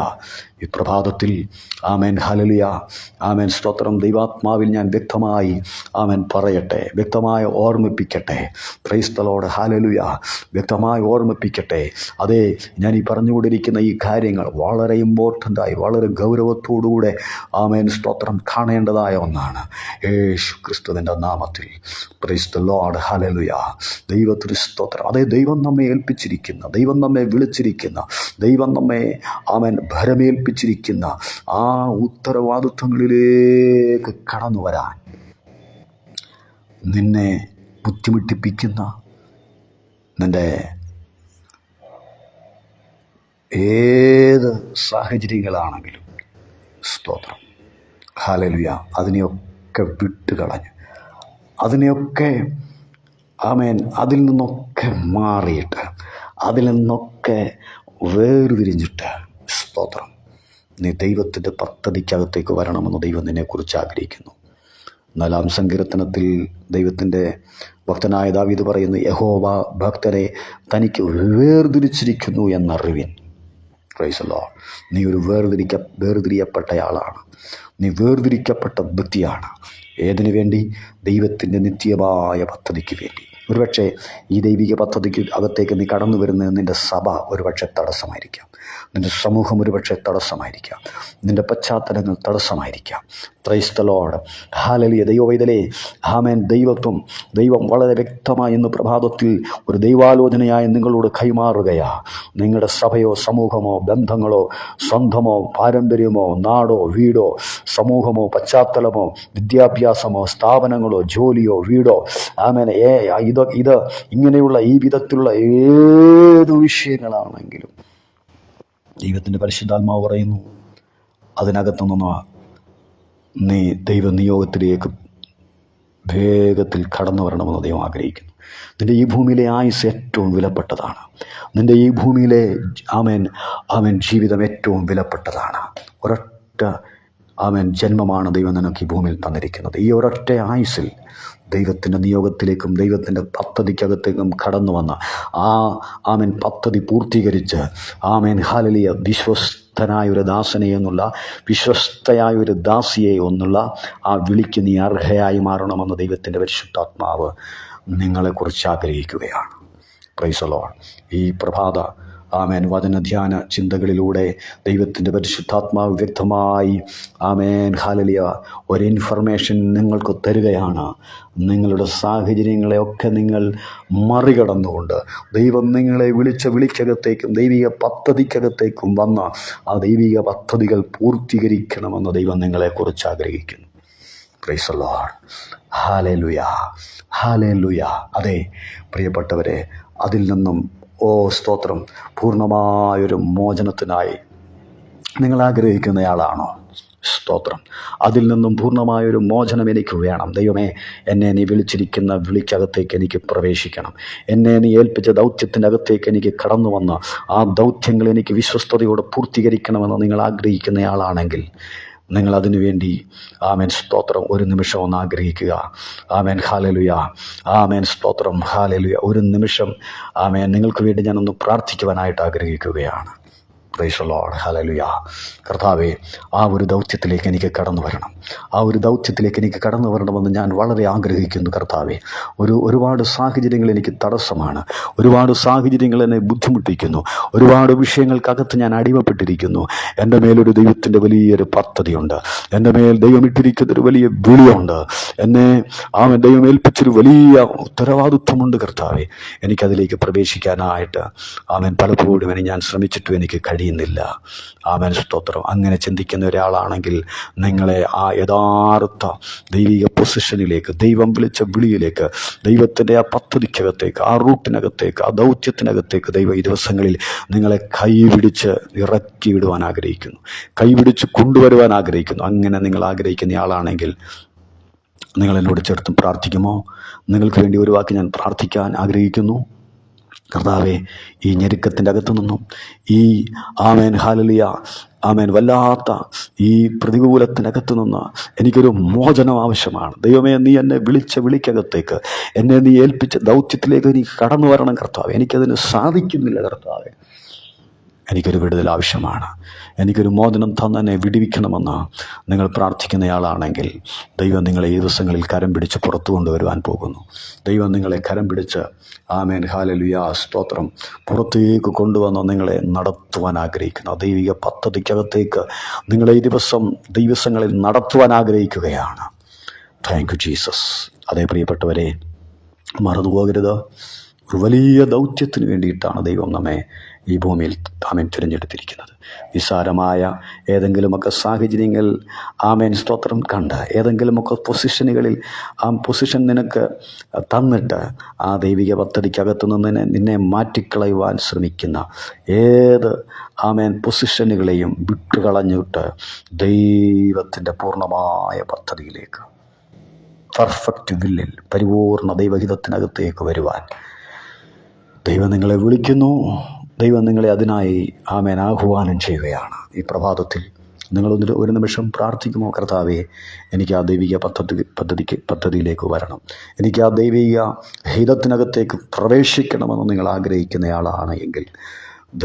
ഈ പ്രഭാതത്തിൽ ആമേൻ ഹല്ലേലൂയ ആമേൻ സ്തോത്രം. ദൈവാത്മാവിൽ ഞാൻ വ്യക്തമായി ആമേൻ പറയട്ടെ, വ്യക്തമായി ഓർമ്മിപ്പിക്കട്ടെ. Praise the lord. ഹല്ലേലൂയ. വ്യക്തമായി ഓർമ്മിപ്പിക്കട്ടെ. അതേ, ഞാൻ ഈ പറഞ്ഞുകൊണ്ടിരിക്കുന്ന ഈ കാര്യങ്ങൾ വളരെ ഇമ്പോർട്ടൻ്റായി, വളരെ ഗൗരവത്തോടുകൂടെ ആമേൻ സ്തോത്രം കാണേണ്ടതായ ഒന്നാണ്. യേശു ക്രിസ്തുവിൻ്റെ നാമത്തിൽ. Price the lord. ഹല്ലേലൂയ. ദൈവത്തിന് സ്തോത്രം. അതേ, ദൈവം നമ്മെ ഏൽപ്പിച്ചിരിക്കുന്ന, ദൈവം നമ്മെ വിളിച്ചിരിക്കുന്ന, ദൈവം നമ്മെ ആമേൻ ഭരമേൽപ്പിച്ചിരിക്കുന്ന ആ ഉത്തരവാദിത്വങ്ങളിലേക്ക് കടന്നു വരാൻ നിന്നെ ബുദ്ധിമുട്ടിപ്പിക്കുന്ന, നിൻ്റെ ഏത് സാഹചര്യങ്ങളാണെങ്കിലും സ്തോത്രം ഹല്ലേലൂയ അതിനെയൊക്കെ വിട്ടുകളഞ്ഞ്, അതിനെയൊക്കെ ആമേൻ അതിൽ നിന്നൊക്കെ മാറിയിട്ട്, അതിൽ നിന്നൊക്കെ വേർതിരിഞ്ഞിട്ട് സ്തോത്രം നീ ദൈവത്തിൻ്റെ പദ്ധതിക്കകത്തേക്ക് വരണമെന്ന് ദൈവം നിന്നെക്കുറിച്ച് ആഗ്രഹിക്കുന്നു. 4-ാം സങ്കീർത്തനത്തിൽ ദൈവത്തിൻ്റെ ഭക്തനായ ദാവീദ് പറയുന്നു, യഹോവ ഭക്തരെ തനിക്ക് വേർതിരിച്ചിരിക്കുന്നു എന്നറിവിൻ. Price the Lord. നീ ഒരു വേർതിരിയപ്പെട്ടയാളാണ്. നീ വേർതിരിക്കപ്പെട്ട വ്യക്തിയാണ്. ഏതിനു വേണ്ടി? ദൈവത്തിൻ്റെ നിത്യമായ പദ്ധതിക്ക് വേണ്ടി. ഒരുപക്ഷെ ഈ ദൈവിക പദ്ധതിക്ക് അകത്തേക്ക് നീ കടന്നു വരുന്നത് നിൻ്റെ സഭ ഒരുപക്ഷെ തടസ്സമായിരിക്കാം, നിൻ്റെ സമൂഹം ഒരുപക്ഷെ തടസ്സമായിരിക്കാം, നിൻ്റെ പശ്ചാത്തലങ്ങൾ തടസ്സമായിരിക്കാം. Praise the lord. ഹല്ലേലൂയ. ദൈവവൈതലേ, ആമേൻ. ദൈവം വളരെ വ്യക്തമായി ഇന്ന് പ്രഭാതത്തിൽ ഒരു ദൈവാലോചനയായി നിങ്ങളോട് കൈമാറുകയാ. നിങ്ങളുടെ സഭയോ സമൂഹമോ ബന്ധങ്ങളോ സ്വന്തമോ പാരമ്പര്യമോ നാടോ വീടോ സമൂഹമോ പശ്ചാത്തലമോ വിദ്യാഭ്യാസമോ സ്ഥാപനങ്ങളോ ജോലിയോ വീടോ, ആമേൻ, ഇത് ഇങ്ങനെയുള്ള ഈ വിധത്തിലുള്ള ഏത് വിഷയങ്ങളാണെങ്കിലും ദൈവത്തിൻ്റെ പരിശുദ്ധാത്മാവ് പറയുന്നു, അതിനകത്തുനിന്ന് നീ ദൈവ നിയോഗത്തിലേക്ക് വേഗത്തിൽ കടന്നു വരണമെന്ന് ദൈവം ആഗ്രഹിക്കുന്നു. നിൻ്റെ ഈ ഭൂമിയിലെ ആയുസ് ഏറ്റവും വിലപ്പെട്ടതാണ്. നിൻ്റെ ഈ ഭൂമിയിലെ ആമേൻ ജീവിതം ഏറ്റവും വിലപ്പെട്ടതാണ്. ഒരൊറ്റ ജന്മമാണ് ദൈവം നിനക്ക് ഈ ഭൂമിയിൽ തന്നിരിക്കുന്നത്. ഈ ഒരൊറ്റ ആയുസ്സിൽ ദൈവത്തിൻ്റെ നിയോഗത്തിലേക്കും ദൈവത്തിൻ്റെ പദ്ധതിക്കകത്തേക്കും കടന്നു വന്ന് പദ്ധതി പൂർത്തീകരിച്ച് ഹല്ലേലൂയ വിശ്വസ്തനായൊരു ദാസനെ എന്നുള്ള വിശ്വസ്തയായൊരു ദാസിയെ എന്നുള്ള ആ വിളിക്ക് നീ അർഹയായി മാറണമെന്ന് ദൈവത്തിൻ്റെ പരിശുദ്ധാത്മാവ് നിങ്ങളെക്കുറിച്ച് ആഗ്രഹിക്കുകയാണ്. Price the Lord. ഈ പ്രഭാത വചനധ്യാന ചിന്തകളിലൂടെ ദൈവത്തിൻ്റെ പരിശുദ്ധാത്മാവ് വ്യക്തമായി ഹല്ലേലൂയ ഒരു ഇൻഫർമേഷൻ നിങ്ങൾക്ക് തരികയാണ്. നിങ്ങളുടെ സാഹചര്യങ്ങളെയൊക്കെ നിങ്ങൾ മറികടന്നുകൊണ്ട് ദൈവം നിങ്ങളെ വിളിച്ച വിളിക്കകത്തേക്കും ദൈവിക പദ്ധതിക്കകത്തേക്കും വന്ന് ആ ദൈവിക പദ്ധതികൾ പൂർത്തീകരിക്കണമെന്ന് ദൈവം നിങ്ങളെക്കുറിച്ച് ആഗ്രഹിക്കുന്നു. Price the lord. Hallelujah, hallelujah. അതെ പ്രിയപ്പെട്ടവരെ, അതിൽ നിന്നും സ്തോത്രം, പൂർണ്ണമായൊരു മോചനത്തിനായി നിങ്ങൾ ആഗ്രഹിക്കുന്നയാളാണോ? സ്തോത്രം. അതിൽ നിന്നും പൂർണ്ണമായൊരു മോചനം എനിക്ക് വേണം. ദൈവമേ, എന്നെ നീ വിളിച്ചിരിക്കുന്ന വിളിക്കകത്തേക്ക് എനിക്ക് പ്രവേശിക്കണം. എന്നെ നീ ഏൽപ്പിച്ച ദൗത്യത്തിനകത്തേക്ക് എനിക്ക് കടന്നു വന്ന് ആ ദൗത്യങ്ങൾ എനിക്ക് വിശ്വസ്തയോടെ പൂർത്തീകരിക്കണമെന്ന് നിങ്ങൾ ആഗ്രഹിക്കുന്നയാളാണെങ്കിൽ നിങ്ങൾ അതിനു വേണ്ടി സ്തോത്രം ഒരു നിമിഷം ഒന്ന് ആഗ്രഹിക്കുക. ഹല്ലേലൂയ. സ്തോത്രം. ഹല്ലേലൂയ. ഒരു നിമിഷം നിങ്ങൾക്ക് വേണ്ടി ഞാനൊന്ന് പ്രാർത്ഥിക്കുവാനായിട്ട് ആഗ്രഹിക്കുകയാണ്. Price the lord. ഹല്ലേലൂയ. കർത്താവേ, ആ ഒരു ദൗത്യത്തിലേക്ക് എനിക്ക് കടന്നു വരണം. ആ ഒരു ദൗത്യത്തിലേക്ക് എനിക്ക് കടന്നു വരണമെന്ന് ഞാൻ വളരെ ആഗ്രഹിക്കുന്നു. കർത്താവേ, ഒരുപാട് സാഹചര്യങ്ങൾ എനിക്ക് തടസ്സമാണ്. ഒരുപാട് സാഹചര്യങ്ങൾ എന്നെ ബുദ്ധിമുട്ടിക്കുന്നു. ഒരുപാട് വിഷയങ്ങൾക്കകത്ത് ഞാൻ അടിമപ്പെട്ടിരിക്കുന്നു. എൻ്റെ മേലൊരു ദൈവത്തിൻ്റെ വലിയൊരു പദ്ധതിയുണ്ട്. എൻ്റെ മേൽ ദൈവം ഇട്ടിരിക്കുന്നൊരു വലിയ വിളിയുണ്ട്. എന്നെ ദൈവം ഏൽപ്പിച്ചൊരു വലിയ ഉത്തരവാദിത്വമുണ്ട്. കർത്താവേ, എനിക്കതിലേക്ക് പ്രവേശിക്കാനായിട്ട് പലപ്പോഴും ഞാൻ ശ്രമിച്ചിട്ടും എനിക്ക് കഴിയുന്നില്ല. സ്തോത്രം. അങ്ങനെ ചിന്തിക്കുന്ന ഒരാളാണെങ്കിൽ നിങ്ങളെ ആ യഥാർത്ഥ ദൈവിക പൊസിഷനിലേക്ക്, ദൈവം വിളിച്ച വിളിയിലേക്ക്, ദൈവത്തിൻ്റെ ആ പദ്ധതിക്കകത്തേക്ക്, ആ റൂട്ടിനകത്തേക്ക്, ആ ദൗത്യത്തിനകത്തേക്ക് ദൈവം ഈ ദിവസങ്ങളിൽ നിങ്ങളെ കൈപിടിച്ച് ഇറക്കി വിടുവാൻ ആഗ്രഹിക്കുന്നു, കൈപിടിച്ച് കൊണ്ടുവരുവാൻ ആഗ്രഹിക്കുന്നു. അങ്ങനെ നിങ്ങൾ ആഗ്രഹിക്കുന്ന ആളാണെങ്കിൽ നിങ്ങൾ എന്നോട് ചേർത്ത് പ്രാർത്ഥിക്കുമോ? നിങ്ങൾക്ക് വേണ്ടി ഒരു വാക്ക് ഞാൻ പ്രാർത്ഥിക്കാൻ ആഗ്രഹിക്കുന്നു. കർത്താവേ, ഈ ഞെരുക്കത്തിൻ്റെ അകത്തു നിന്നും ഈ ഹല്ലേലൂയ വല്ലാത്ത ഈ പ്രതികൂലത്തിനകത്തു നിന്ന് എനിക്കൊരു മോചനം ആവശ്യമാണ്. ദൈവമേ, നീ എന്നെ വിളിച്ച വിളിക്കകത്തേക്ക്, എന്നെ നീ ഏൽപ്പിച്ച ദൗത്യത്തിലേക്ക് എനിക്ക് കടന്നു വരണം. കർത്താവേ, എനിക്കതിന് സാധിക്കുന്നില്ല. കർത്താവേ, എനിക്കൊരു വിടുതൽ ആവശ്യമാണ്. എനിക്കൊരു മോചനം തന്നെ വിടുവിക്കണമെന്ന് നിങ്ങൾ പ്രാർത്ഥിക്കുന്നയാളാണെങ്കിൽ ദൈവം നിങ്ങളെ ഈ ദിവസങ്ങളിൽ കരം പിടിച്ച് പുറത്തു കൊണ്ടുവരുവാൻ പോകുന്നു. ദൈവം നിങ്ങളെ കരം പിടിച്ച് ഹല്ലേലൂയ സ്തോത്രം പുറത്തേക്ക് കൊണ്ടുവന്ന് നിങ്ങളെ നടത്തുവാൻ ആഗ്രഹിക്കുന്നു. ദൈവിക പദ്ധതിക്കകത്തേക്ക് നിങ്ങളെ ഈ ദിവസങ്ങളിൽ നടത്തുവാൻ ആഗ്രഹിക്കുകയാണ്. Thank you Jesus. അതേ പ്രിയപ്പെട്ടവരെ, മറന്നുപോകരുത്, ഒരു വലിയ ദൗത്യത്തിന് വേണ്ടിയിട്ടാണ് ദൈവം നമ്മെ ഈ ഭൂമിയിൽ തിരഞ്ഞെടുത്തിരിക്കുന്നത്. നിസ്സാരമായ ഏതെങ്കിലുമൊക്കെ സാഹചര്യങ്ങൾ സ്തോത്രം കണ്ട് ഏതെങ്കിലുമൊക്കെ പൊസിഷനുകളിൽ ആ പൊസിഷൻ നിനക്ക് തന്നിട്ട് ആ ദൈവിക പദ്ധതിക്കകത്തു നിന്ന് നിന്നെ മാറ്റിക്കളയുവാൻ ശ്രമിക്കുന്ന ഏത് പൊസിഷനുകളെയും വിട്ടുകളഞ്ഞിട്ട് ദൈവത്തിൻ്റെ പൂർണ്ണമായ പദ്ധതിയിലേക്ക്, പെർഫെക്റ്റ് വില്ലിൽ, പരിപൂർണ ദൈവഹിതത്തിനകത്തേക്ക് വരുവാൻ ദൈവം നിങ്ങളെ വിളിക്കുന്നു. ദൈവം നിങ്ങളെ അതിനായി ആഹ്വാനം ചെയ്യുകയാണ്. ഈ പ്രഭാതത്തിൽ നിങ്ങളൊന്ന് ഒരു നിമിഷം പ്രാർത്ഥിക്കുമോ? കർത്താവേ, എനിക്ക് ആ ദൈവിക പദ്ധതിയിലേക്ക് വരണം, എനിക്ക് ആ ദൈവിക ഹിതത്തിനകത്തേക്ക് പ്രവേശിക്കണമെന്ന് നിങ്ങൾ ആഗ്രഹിക്കുന്നയാളാണ് എങ്കിൽ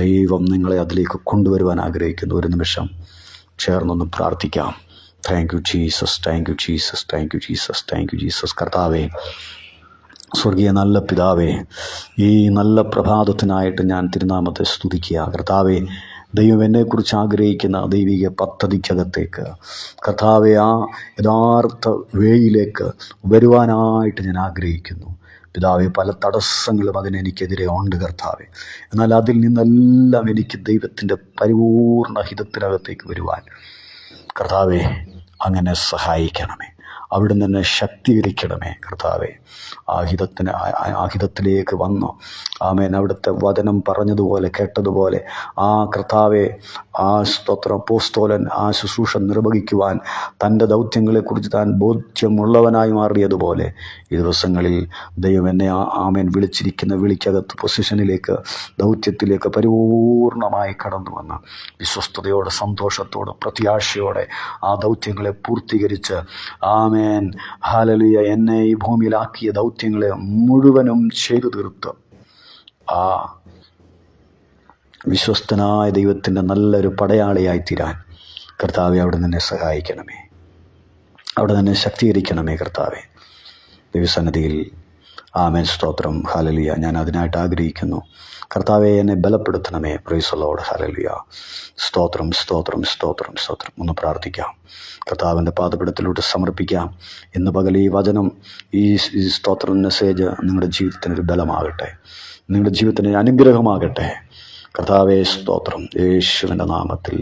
ദൈവം നിങ്ങളെ അതിലേക്ക് കൊണ്ടുവരുവാൻ ആഗ്രഹിക്കുന്നു. ഒരു നിമിഷം ചേർന്നൊന്ന് പ്രാർത്ഥിക്കാം. Thank you Jesus, thank you Jesus, thank you Jesus, thank you Jesus. കർത്താവേ, സ്വർഗീയ നല്ല പിതാവേ, ഈ നല്ല പ്രഭാതത്തിനായിട്ട് ഞാൻ തിരുനാമത്തെ സ്തുതിക്കുക. കർത്താവേ, ദൈവം എന്നെക്കുറിച്ച് ആഗ്രഹിക്കുന്ന ദൈവിക പദ്ധതിക്കകത്തേക്ക് കർത്താവെ ആ യഥാർത്ഥ വേയിലേക്ക് വരുവാനായിട്ട് ഞാൻ ആഗ്രഹിക്കുന്നു. പിതാവെ, പല തടസ്സങ്ങളും അതിനെനിക്കെതിരെ ഉണ്ട് കർത്താവെ. എന്നാൽ അതിൽ നിന്നെല്ലാം എനിക്ക് ദൈവത്തിൻ്റെ പരിപൂർണ ഹിതത്തിനകത്തേക്ക് വരുവാൻ കർത്താവെ അങ്ങനെ സഹായിക്കണമേ. അവിടുന്ന് എന്നെ ശക്തീകരിക്കണമേ കർത്താവെ. ആ ഹിതത്തിലേക്ക് വന്നു ആമേൻ അവിടുത്തെ വചനം പറഞ്ഞതുപോലെ കേട്ടതുപോലെ ആ കർത്താവെ ആ സ്തോത്ര അപ്പോസ്തലൻ ആ ശുശ്രൂഷ നിർവഹിക്കുവാൻ തൻ്റെ ദൗത്യങ്ങളെക്കുറിച്ച് താൻ ബോധ്യമുള്ളവനായി മാറിയതുപോലെ ഈ ദിവസങ്ങളിൽ ദൈവം എന്നെ ആമേൻ വിളിച്ചിരിക്കുന്ന വിളിക്കകത്ത് പൊസിഷനിലേക്ക് ദൗത്യത്തിലേക്ക് പരിപൂർണമായി കടന്നു വന്ന് വിശ്വസ്തയോടെ സന്തോഷത്തോടെ പ്രത്യാശയോടെ ആ ദൗത്യങ്ങളെ പൂർത്തീകരിച്ച് ആമേൻ ഹല്ലേലൂയ എന്നെ ഈ ഭൂമിയിലാക്കിയ ദൗത്യങ്ങളെ മുഴുവനും ചെയ്തു തീർത്ത് ആ വിശ്വസ്തനായ ദൈവത്തിൻ്റെ നല്ലൊരു പടയാളിയായി തീരാൻ കർത്താവെ അവിടെ നിന്നെ സഹായിക്കണമേ. അവിടെ നിന്നെ ശക്തീകരിക്കണമേ കർത്താവെ. ദൈവസന്നിധിയിൽ ആമേൻ സ്തോത്രം. ഹല്ലേലൂയ. ഞാൻ അതിനായിട്ട് ആഗ്രഹിക്കുന്നു. കർത്താവെ എന്നെ ബലപ്പെടുത്തണമേ. Praise the lord. ഹല്ലേലൂയ. സ്തോത്രം സ്തോത്രം സ്തോത്രം സ്തോത്രം. ഒന്ന് പ്രാർത്ഥിക്കാം. കർത്താവിൻ്റെ പാദപീഠത്തിലൂടെ സമർപ്പിക്കാം. ഇന്ന് പകൽ ഈ വചനം ഈ സ്തോത്രം മെസ്സേജ് നിങ്ങളുടെ ജീവിതത്തിനൊരു ബലമാകട്ടെ, നിങ്ങളുടെ ജീവിതത്തിന് അനുഗ്രഹമാകട്ടെ. കർത്താവേ സ്തോത്രം. യേശുവിൻ്റെ നാമത്തിൽ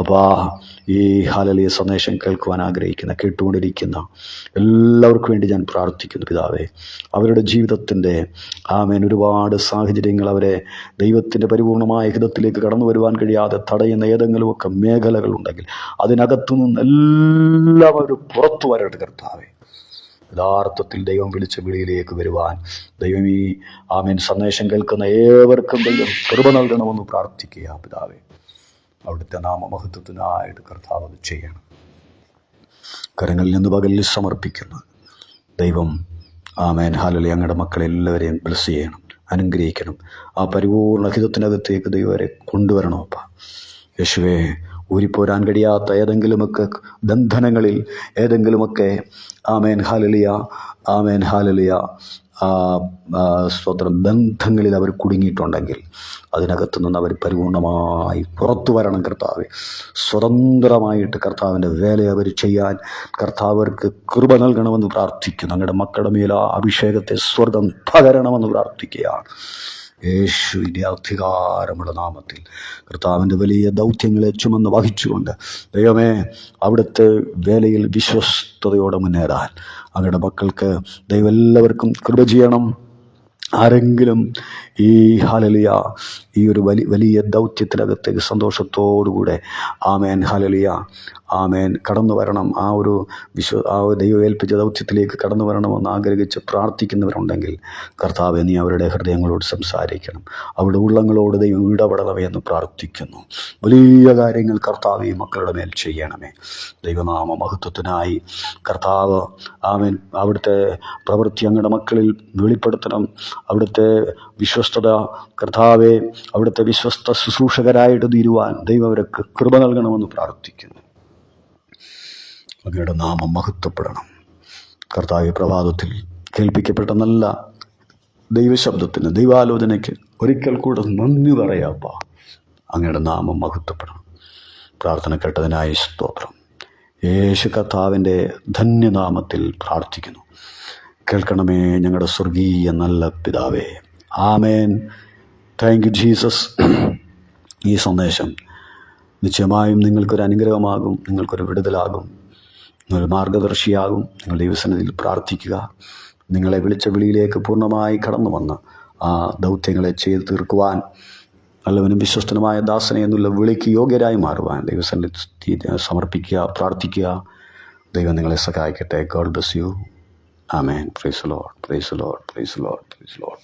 അപ്പാ ഈ ഹല്ലേലൂയ സന്ദേശം കേൾക്കുവാൻ ആഗ്രഹിക്കുന്ന കേട്ടുകൊണ്ടിരിക്കുന്ന എല്ലാവർക്കും വേണ്ടി ഞാൻ പ്രാർത്ഥിക്കുന്നു പിതാവേ. അവരുടെ ജീവിതത്തിൻ്റെ ആമേൻ ഒരുപാട് സാഹചര്യങ്ങൾ അവരെ ദൈവത്തിൻ്റെ പരിപൂർണമായ ഹിതത്തിലേക്ക് കടന്നു വരുവാൻ കഴിയാതെ തടയുന്ന ഏതെങ്കിലുമൊക്കെ മേഖലകളുണ്ടെങ്കിൽ അതിനകത്തുനിന്ന് എല്ലാം അവർ പുറത്തു വരട്ടെ കർത്താവേ. യഥാർത്ഥത്തിൽ ദൈവം വിളിച്ച വിളിയിലേക്ക് വരുവാൻ ദൈവം ഈ ആമേൻ സന്ദേശം കേൾക്കുന്ന ഏവർക്കും ദൈവം കൃപ നൽകണമെന്ന് പ്രാർത്ഥിക്കുക പിതാവേ. അവിടുത്തെ നാമമഹത്വത്തിനായിട്ട് കർത്താവ് അത് ചെയ്യണം. കരങ്ങളിൽ നിന്ന് പകലിൽ സമർപ്പിക്കുന്നു ദൈവം. Amen hallelujah. അങ്ങയുടെ മക്കളെല്ലാവരെയും ബ്ലെസ് ചെയ്യണം, അനുഗ്രഹിക്കണം. ആ പരിപൂർണ ഹിതത്തിനകത്തേക്ക് ദൈവരെ കൊണ്ടുവരണമപ്പ യേശുവേ. ഊരിപ്പോരാൻ കഴിയാത്ത ഏതെങ്കിലുമൊക്കെ ബന്ധനങ്ങളിൽ ഏതെങ്കിലുമൊക്കെ ആമേൻ ഹല്ലേലൂയ ആമേൻ ഹല്ലേലൂയ സ്തോത്രം ബന്ധങ്ങളിൽ അവർ കുടുങ്ങിയിട്ടുണ്ടെങ്കിൽ അതിനകത്തു നിന്ന് അവർ പരിപൂർണമായി പുറത്തു വരണം കർത്താവെ. സ്വതന്ത്രമായിട്ട് കർത്താവിൻ്റെ വേല അവർ ചെയ്യാൻ കർത്താവർക്ക് കൃപ നൽകണമെന്ന് പ്രാർത്ഥിക്കുന്നു. അങ്ങയുടെ മക്കളുടെ മേൽ ആ അഭിഷേകത്തെ സ്വർഗം പകരണമെന്ന് പ്രാർത്ഥിക്കുകയാണ് യേശുവിൻ്റെ അധികാരമുള്ള നാമത്തിൽ. കർത്താവിൻ്റെ വലിയ ദൗത്യങ്ങളെ ചുമന്ന് വഹിച്ചുകൊണ്ട് ദൈവമേ അവിടുത്തെ വേലയിൽ വിശ്വസ്തയോടെ മുന്നേറാൻ അങ്ങയുടെ മക്കൾക്ക് ദൈവം എല്ലാവർക്കും കൃപ ചെയ്യണം. ആരെങ്കിലും ഈ ഹല്ലേലൂയ ഈ ഒരു വലിയ ദൗത്യത്തിനകത്തേക്ക് സന്തോഷത്തോടുകൂടെ ആമേൻ ഹല്ലേലൂയ ആമേൻ കടന്നു വരണം, ആ ഒരു ദൈവം ഏൽപ്പിച്ച ദൗത്യത്തിലേക്ക് കടന്നു വരണമെന്ന് ആഗ്രഹിച്ച് പ്രാർത്ഥിക്കുന്നവരുണ്ടെങ്കിൽ കർത്താവേ നീ അവരുടെ ഹൃദയങ്ങളോട് സംസാരിക്കണം, അവരുടെ ഉള്ളങ്ങളോട് ദൈവം ഇടപെടണമേ എന്ന് പ്രാർത്ഥിക്കുന്നു. വലിയ കാര്യങ്ങൾ കർത്താവ് ഈ മക്കളുടെ മേൽ ചെയ്യണമേ. ദൈവനാമ മഹത്വത്തിനായി കർത്താവ് ആമേൻ അവിടുത്തെ പ്രവൃത്തി അങ്ങയുടെ മക്കളിൽ വെളിപ്പെടുത്തണം. അവിടുത്തെ വിശ്വസ്തത കർത്താവെ അവിടുത്തെ വിശ്വസ്ത ശുശ്രൂഷകരായിട്ട് തീരുവാൻ ദൈവം അവർക്ക് കൃപ നൽകണമെന്ന് പ്രാർത്ഥിക്കുന്നു. അങ്ങയുടെ നാമം മഹത്വപ്പെടണം കർത്താവ്. പ്രഭാതത്തിൽ കേൾപ്പിക്കപ്പെട്ട നല്ല ദൈവശബ്ദത്തിന് ദൈവാലോചനയ്ക്ക് ഒരിക്കൽ കൂടെ നന്ദി പറയാപ്പ. അങ്ങയുടെ നാമം മഹത്വപ്പെടണം. പ്രാർത്ഥന കേട്ടതിനായി സ്തോത്രം. യേശു കർത്താവിൻ്റെ ധന്യനാമത്തിൽ പ്രാർത്ഥിക്കുന്നു. കേൾക്കണമേ ഞങ്ങളുടെ സ്വർഗീയ നല്ല പിതാവേ. ആമേൻ. Thank you Jesus. ഈ സന്ദേശം നിശ്ചയമായും നിങ്ങൾക്കൊരു അനുഗ്രഹമാകും, നിങ്ങൾക്കൊരു വിടുതലാകും, നിങ്ങൾ മാർഗദർശിയാകും. നിങ്ങൾ ദൈവസന്നിധിയിൽ പ്രാർത്ഥിക്കുക. നിങ്ങളെ വിളിച്ച വിളിയിലേക്ക് പൂർണ്ണമായി കടന്നു വന്ന് ആ ദൗത്യങ്ങളെ ചെയ്ത് തീർക്കുവാൻ നല്ലവനും വിശ്വസ്തനുമായ ദാസനെ എന്നുള്ള വിളിക്ക് യോഗ്യരായി മാറുവാൻ ദൈവസന്നിധി സമർപ്പിക്കുക, പ്രാർത്ഥിക്കുക. ദൈവം നിങ്ങളെ സഹായിക്കട്ടെ. God bless you. Amen. Price the Lord. Price the Lord. Price the Lord. Price the Lord.